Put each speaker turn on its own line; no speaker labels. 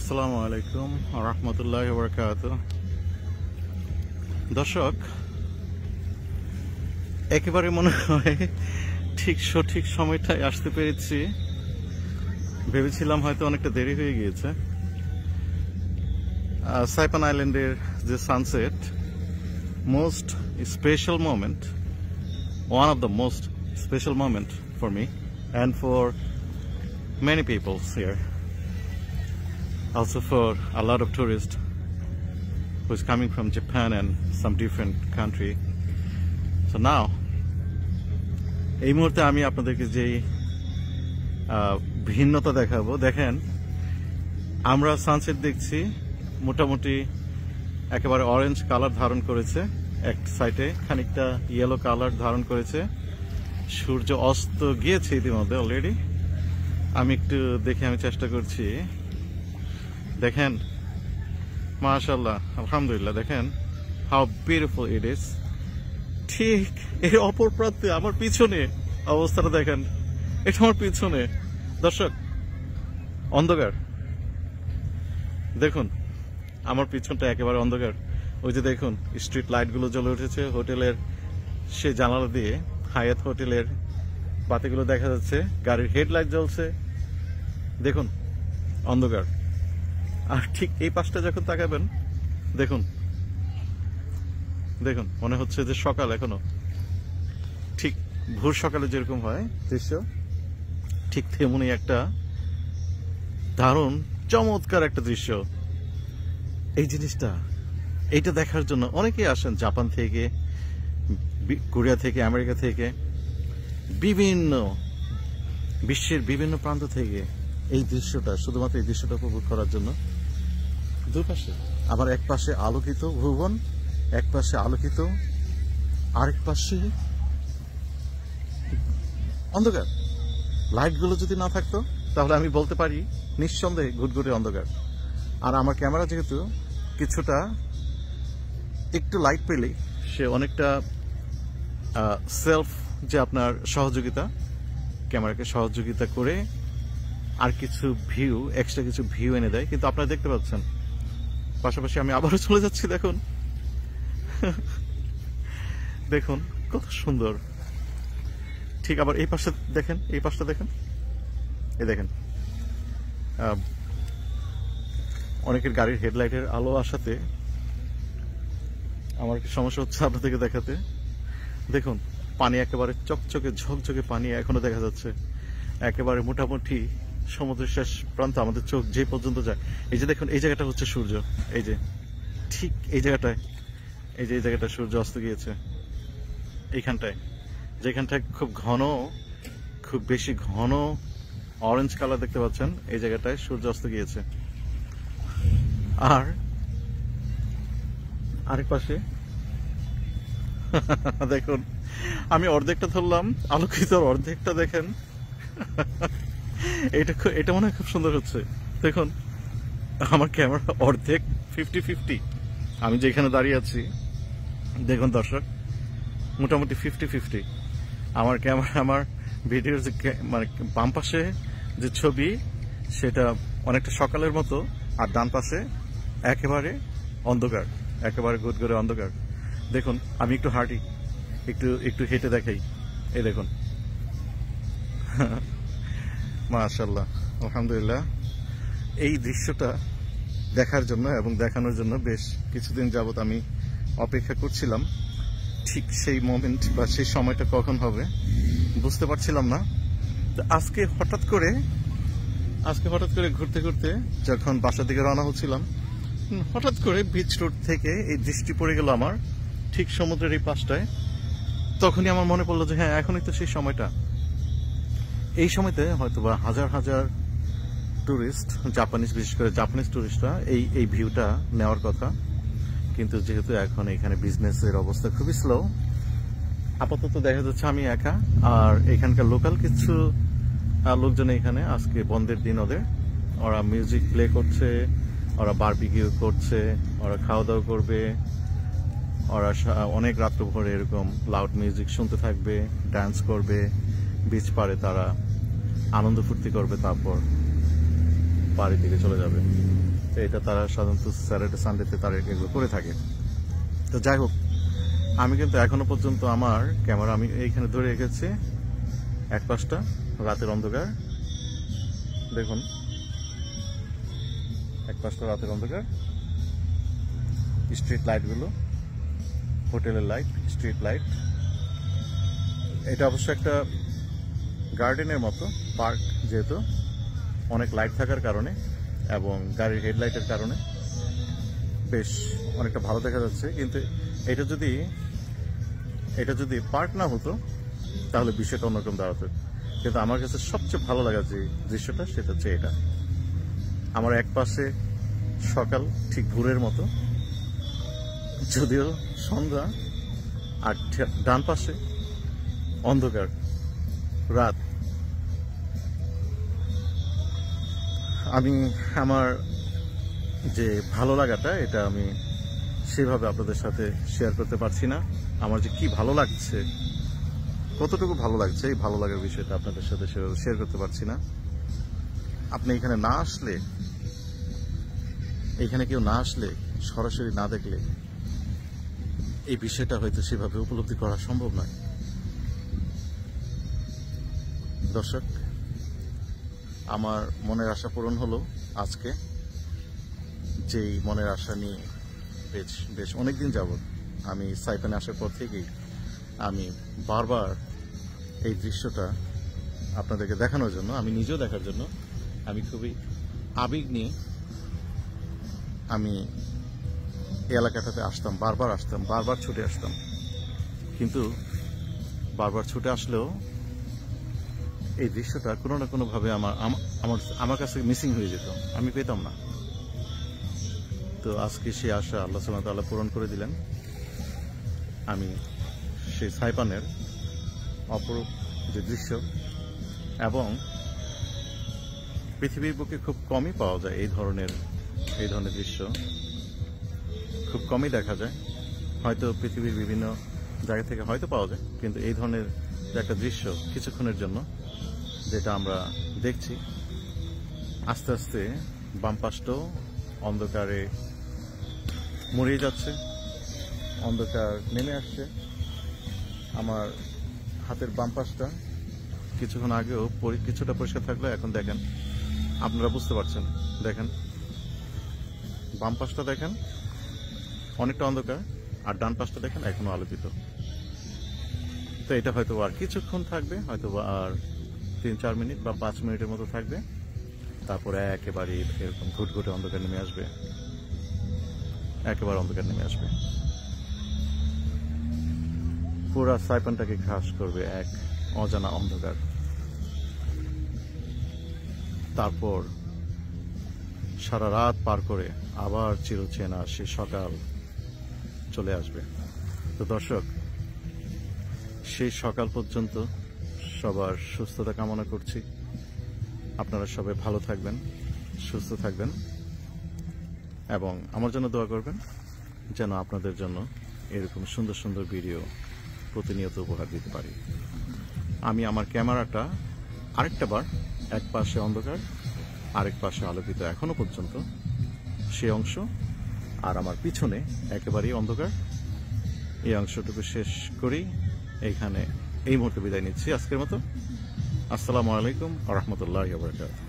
আসসালামু আলাইকুম ওয়া রাহমাতুল্লাহি ওয়া বারাকাতুহু। দর্শক, একেবারে মনে হয় ঠিক সঠিক সময়টায় আসতে পেরেছি। ভেবেছিলাম হয়তো অনেকটা দেরি হয়ে গিয়েছে। সাইপান আইল্যান্ডের যে sunset, most special moment, one of the most special moment for me and for many people here, also for a lot of tourists who is coming from Japan and some different country. So now এই মুহূর্তে আমি আপনাদেরকে যে ভিন্নতা দেখাবো, দেখেন আমরা sunset দেখছি মোটামুটি একেবারে অরেঞ্জ কালার ধারণ করেছে, এক সাইডে খানিকটা ইয়েলো কালার ধারণ করেছে। সূর্য অস্ত গিয়েছে ইতিমধ্যে অলরেডি। আমি একটু দেখে আমি চেষ্টা করছি। দেখেন, মাশাআল্লাহ, আলহামদুলিল্লাহ, দেখেন হাউ বিউটিফুল ইট ইজ। ঠিক এর অপর প্রান্তে আমার পিছনে অবস্থাটা দেখেন, এটা আমার পিছনে দর্শক অন্ধকার। দেখুন আমার পিছনটা একেবারে অন্ধকার। ওই যে দেখুন স্ট্রিট লাইটগুলো জ্বলে উঠেছে হোটেলের সে জানালা দিয়ে। হায়াত হোটেলের বাতিগুলো দেখা যাচ্ছে, গাড়ির হেডলাইট জ্বলছে। দেখুন অন্ধকার। আর ঠিক এই পাশটা যখন তাকাবেন, দেখুন দেখুন মনে হচ্ছে যে সকাল এখনো, ঠিক ভোর সকালে যেরকম হয় দৃশ্য, ঠিক তেমনি একটা দারুণ চমৎকার একটা দৃশ্য। এই জিনিসটা, এইটা দেখার জন্য অনেকেই আসেন জাপান থেকে, কোরিয়া থেকে, আমেরিকা থেকে, বিভিন্ন বিশ্বের বিভিন্ন প্রান্ত থেকে এই দৃশ্যটা, শুধুমাত্র এই দৃশ্যটা উপভোগ করার জন্য। দুপাশে আবার এক পাশে আলোকিত ভুবন, এক পাশে আলোকিত, আরেক পাশে অন্ধকার। লাইটগুলো যদি না থাকতো তাহলে আমি বলতে পারি নিঃসন্দেহে ঘুটঘুটে অন্ধকার। আর আমার ক্যামেরা যেহেতু কিছুটা একটু লাইট পেলেই সে অনেকটা সেলফ যে আপনার সহযোগিতা, ক্যামেরাকে সহযোগিতা করে আর কিছু ভিউ, এক্সট্রা কিছু ভিউ এনে দেয়। কিন্তু আপনারা দেখতে পাচ্ছেন পাশাপাশি আমি আবারও চলে যাচ্ছি। দেখুন দেখুন কত সুন্দর। ঠিক আবার এই পাশে দেখেন, এই পাশটা দেখেন, এই দেখেন অনেকের গাড়ির হেডলাইটের আলো আসাতে আমার কি সমস্যা হচ্ছে আপনাদেরকে দেখাতে। দেখুন পানি একেবারে চকচকে ঝকঝকে পানি এখনো দেখা যাচ্ছে। একেবারে মোটামুটি সমুদ্রের শেষ প্রান্ত আমাদের চোখ যে পর্যন্ত যায়। এই যে দেখুন এই জায়গাটা হচ্ছে সূর্য, এই যে ঠিক এই জায়গাটায়, এই যে এই জায়গাটা সূর্য অস্ত গিয়েছে। এইখানটায়, যেখানটায় খুব ঘন, খুব বেশি ঘন অরেঞ্জ কালার দেখতে পাচ্ছেন, এই জায়গাটায় সূর্য অস্ত গিয়েছে। আর আরেক পাশে দেখুন আমি অর্ধেকটা ধরলাম, আলোকিত অর্ধেকটা দেখেন। এটা মনে হয় খুব সুন্দর হচ্ছে। দেখুন আমার ক্যামেরা অর্ধেক 50-50, আমি যেখানে দাঁড়িয়ে আছি দেখুন দর্শক মোটামুটি 50-50। আমার ক্যামেরা, আমার ভিডিওর যে মানে বাম পাশে যে ছবি সেটা অনেকটা সকালের মতো, আর ডান পাশে একেবারে অন্ধকার, একেবারে গুদগুদে অন্ধকার। দেখুন আমি একটু হাঁটি, একটু হেঁটে দেখাই। এই দেখুন মাশাআল্লাহ, আলহামদুলিল্লাহ। এই দৃশ্যটা দেখার জন্য এবং দেখানোর জন্য বেশ কিছুদিন যাবত আমি অপেক্ষা করছিলাম। ঠিক সেই মোমেন্ট বা সেই সময়টা কখন হবে বুঝতে পারছিলাম না। তো আজকে হঠাৎ করে ঘুরতে ঘুরতে যখন বাসার দিকে রওনা হচ্ছিলাম, হঠাৎ করে বিচ রোড থেকে এই দৃষ্টি পড়ে গেল আমার ঠিক সমুদ্রের এই পাশটায়। তখনই আমার মনে পড়লো যে হ্যাঁ, এখনই তো সেই সময়টা। এই সময়তে হয়তো বা হাজার হাজার টুরিস্ট, জাপানিজ, বিশেষ করে জাপানিজ টুরিস্টরা এই ভিউটা নেওয়ার কথা। কিন্তু যেহেতু এখন এখানে বিজনেসের অবস্থা খুবই স্লো, আপাতত দেখা যাচ্ছে আমি একা। আর এখানকার লোকাল কিছু লোকজন এখানে, আজকে বন্ধের দিন ওদের, ওরা মিউজিক প্লে করছে, ওরা বারবিকিউ করছে, ওরা খাওয়া দাওয়া করবে, ওরা অনেক রাত্র ভরে এরকম লাউড মিউজিক শুনতে থাকবে, ডান্স করবে, বিচ পাড়ে তারা আনন্দ ফুর্তি করবে, তারপর বাড়ির দিকে চলে যাবে। এটা তারা সাধারণত স্যাটারডে সানডেতে তারা এগুলো করে থাকে। তো যাই হোক, আমি কিন্তু এখনো পর্যন্ত আমার ক্যামেরা আমি এইখানে ধরে রেখেছি। এক পাশটা রাতের অন্ধকার, দেখুন এক পাশটা রাতের অন্ধকার, স্ট্রিট লাইটগুলো, হোটেলের লাইট, স্ট্রিট লাইট। এটা অবশ্য একটা গার্ডেনের মতো পার্ক, যেহেতু অনেক লাইট থাকার কারণে এবং গাড়ির হেডলাইটের কারণে বেশ অনেকটা ভালো দেখা যাচ্ছে। কিন্তু এটা যদি পার্ক না হতো তাহলে বিষয়টা অন্যরকম দাঁড়াতো। কিন্তু আমার কাছে সবচেয়ে ভালো লাগা যে দৃশ্যটা, সেটা হচ্ছে এটা। আমার এক পাশে সকাল ঠিক ভোরের মতো, যদিও সন্ধ্যা, আর ডান পাশে অন্ধকার রাত। আমি আমার যে ভালো লাগাটা, এটা আমি সেভাবে আপনাদের সাথে শেয়ার করতে পারছি না। আমার যে কি ভালো লাগছে, কতটুকু ভালো লাগছে, এই ভালো লাগার বিষয়টা আপনাদের সাথে সেভাবে শেয়ার করতে পারছি না। আপনি এখানে না আসলে, এখানে কেউ না আসলে, সরাসরি না দেখলে এই বিষয়টা হয়তো সেভাবে উপলব্ধি করা সম্ভব নয়। দর্শক, আমার মনের আশা পূরণ হলো আজকে। যেই মনের আশা নিয়ে বেশ অনেকদিন যাবত আমি সাইপানে আসার পর থেকেই আমি বারবার এই দৃশ্যটা আপনাদেরকে দেখানোর জন্য, আমি নিজেও দেখার জন্য, আমি খুবই আবেগ নিয়ে আমি এই এলাকাটাতে আসতাম, বারবার ছুটে আসতাম। কিন্তু বারবার ছুটে আসলেও এই দৃশ্যটা কোনো না কোনোভাবে আমার কাছে মিসিং হয়ে যেত, আমি পেতাম না। তো আজকে সেই আশা আল্লাহ সুবহানাহু ওয়া তাআলা পূরণ করে দিলেন। আমি সেই সাইপানের অপরূপ যে দৃশ্য, এবং পৃথিবীর বুকে খুব কমই পাওয়া যায় এই ধরনের দৃশ্য, খুব কমই দেখা যায়। হয়তো পৃথিবীর বিভিন্ন জায়গা থেকে হয়তো পাওয়া যায়, কিন্তু এই ধরনের যে একটা দৃশ্য কিছুক্ষণের জন্য যেটা আমরা দেখছি, আস্তে আস্তে বাম পাশটাও অন্ধকারে মরিয়ে যাচ্ছে, অন্ধকার নেমে আসছে। আমার হাতের বাম পাশটা কিছুক্ষণ আগেও কিছুটা পরিষ্কার থাকলে এখন দেখেন, আপনারা বুঝতে পারছেন, দেখেন বাম পাশটা দেখেন অনেকটা অন্ধকার, আর ডান পাশটা দেখেন এখনো আলোকিত। তো এটা হয়তো আর কিছুক্ষণ থাকবে, হয়তো আর 3-4 মিনিট বা 5 মিনিটের মতো থাকবে, তারপরে একেবারে এরকম ঘুটঘুটে অন্ধকার নেমে আসবে, একেবারে অন্ধকার নেমে আসবে। পুরা সাইপানটাকে ঘাস করবে এক অজানা অন্ধকার। তারপর সারা রাত পার করে আবার চিরচেনা সে সকাল চলে আসবে। তো দর্শক, সেই সকাল পর্যন্ত সবার সুস্থতা কামনা করছি। আপনারা সবাই ভালো থাকবেন, সুস্থ থাকবেন, এবং আমার জন্য দোয়া করবেন যেন আপনাদের জন্য এরকম সুন্দর সুন্দর ভিডিও প্রতিনিয়ত উপহার দিতে পারি। আমি আমার ক্যামেরাটা আরেকটা বার, এক পাশে অন্ধকার আরেক পাশে আলোকিত এখনো পর্যন্ত, সে অংশ, আর আমার পিছনে একেবারেই অন্ধকার, এই অংশটুকু শেষ করেই এইখানে এই মুহূর্তে বিদায় নিচ্ছি আজকের মতো। আসসালামু আলাইকুম ওয়া রাহমাতুল্লাহি ওয়া বারাকাতুহু।